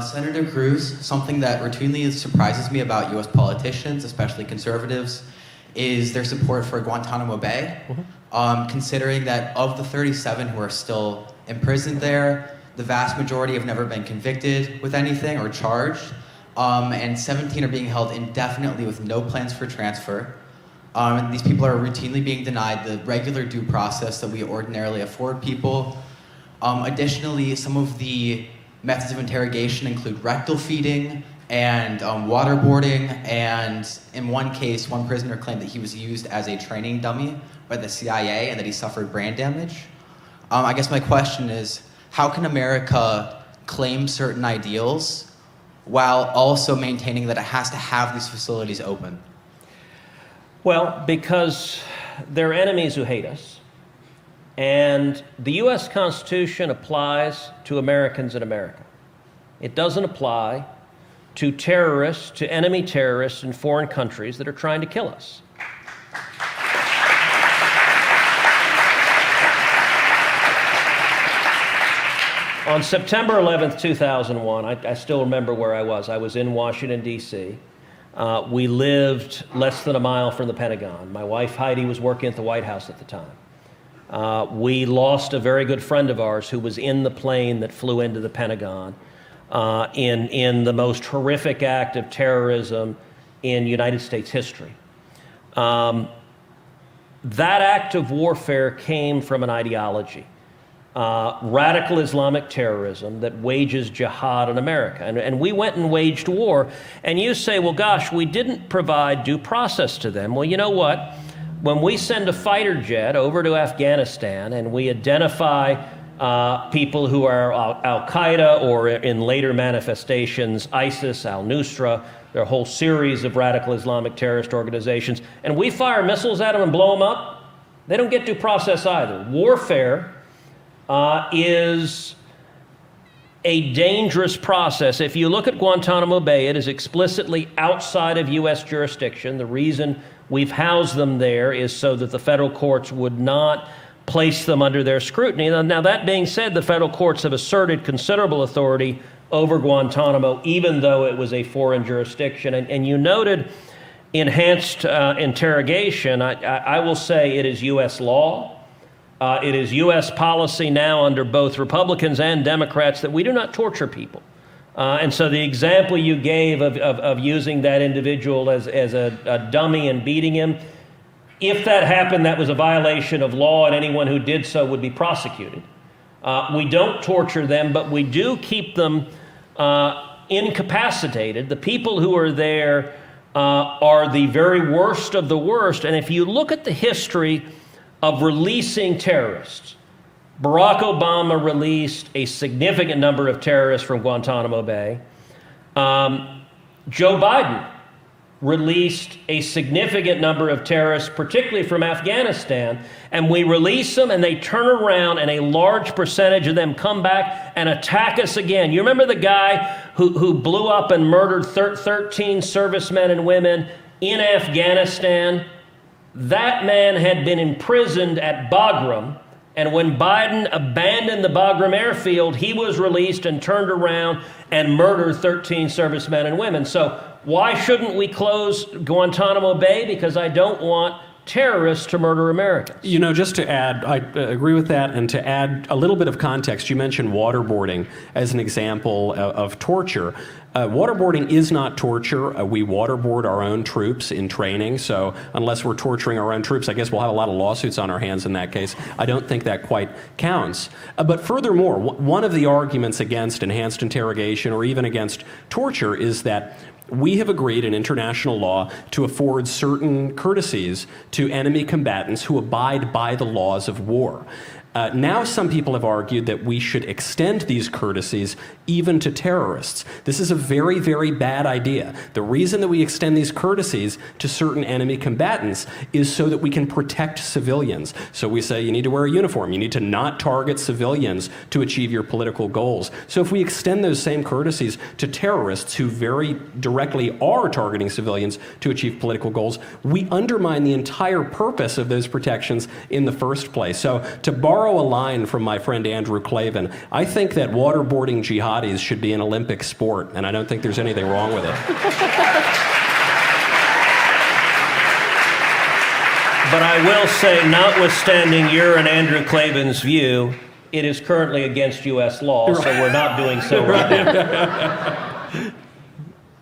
Senator Cruz, something that routinely surprises me about U.S. politicians, especially conservatives, is their support for Guantanamo Bay. Considering that of the 37 who are still imprisoned there, the vast majority have never been convicted with anything or charged, and 17 are being held indefinitely with no plans for transfer. These people are routinely being denied the regular due process that we ordinarily afford people. Additionally, some of the methods of interrogation include rectal feeding and waterboarding, and in one case, one prisoner claimed that he was used as a training dummy by the CIA and that he suffered brain damage. I guess my question is, how can America claim certain ideals while also maintaining that it has to have these facilities open? Well, because they're enemies who hate us. And the U.S. Constitution applies to Americans in America. It doesn't apply to terrorists, to enemy terrorists in foreign countries that are trying to kill us. On September 11th, 2001, I still remember where I was. I was in Washington, D.C. We lived less than a mile from the Pentagon. My wife, Heidi, was working at the White House at the time. We lost a very good friend of ours who was in the plane that flew into the Pentagon in the most horrific act of terrorism in United States history. That act of warfare came from an ideology, radical Islamic terrorism that wages jihad in America. And we went and waged war. And you say, well, gosh, we didn't provide due process to them. Well, you know what? When we send a fighter jet over to Afghanistan and we identify people who are Al-Qaeda or in later manifestations, ISIS, Al-Nusra, there are a whole series of radical Islamic terrorist organizations, and we fire missiles at them and blow them up, they don't get due process either. Warfare is a dangerous process. If you look at Guantanamo Bay, it is explicitly outside of U.S. jurisdiction. The reason we've housed them there is so that the federal courts would not place them under their scrutiny. Now, that being said, the federal courts have asserted considerable authority over Guantanamo, even though it was a foreign jurisdiction. And you noted enhanced interrogation. I will say it is U.S. law. It is U.S. policy now under both Republicans and Democrats that we do not torture people. And so the example you gave of using that individual as a dummy and beating him, if that happened, that was a violation of law, and anyone who did so would be prosecuted. We don't torture them, but we do keep them incapacitated. The people who are there are the very worst of the worst. And if you look at the history of releasing terrorists, Barack Obama released a significant number of terrorists from Guantanamo Bay. Joe Biden released a significant number of terrorists, particularly from Afghanistan, and we release them and they turn around and a large percentage of them come back and attack us again. You remember the guy who blew up and murdered 13 servicemen and women in Afghanistan? That man had been imprisoned at Bagram, and when Biden abandoned the Bagram airfield, he was released and turned around and murdered 13 servicemen and women. So why shouldn't we close Guantanamo Bay? Because I don't want terrorists to murder Americans. You know, just to add, I agree with that, and to add a little bit of context, you mentioned waterboarding as an example of torture. Waterboarding is not torture. We waterboard our own troops in training, so unless we're torturing our own troops, I guess we'll have a lot of lawsuits on our hands in that case. I don't think that quite counts. But furthermore, one of the arguments against enhanced interrogation or even against torture is that we have agreed in international law to afford certain courtesies to enemy combatants who abide by the laws of war. Now some people have argued that we should extend these courtesies even to terrorists. This is a very, very bad idea. The reason that we extend these courtesies to certain enemy combatants is so that we can protect civilians. So we say you need to wear a uniform, you need to not target civilians to achieve your political goals. So if we extend those same courtesies to terrorists who very directly are targeting civilians to achieve political goals, we undermine the entire purpose of those protections in the first place. So to borrow borrow a line from my friend Andrew Klavan. I think that waterboarding jihadis should be an Olympic sport, and I don't think there's anything wrong with it. But I will say, notwithstanding your and Andrew Klavan's view, it is currently against U.S. law, so we're not doing so right now.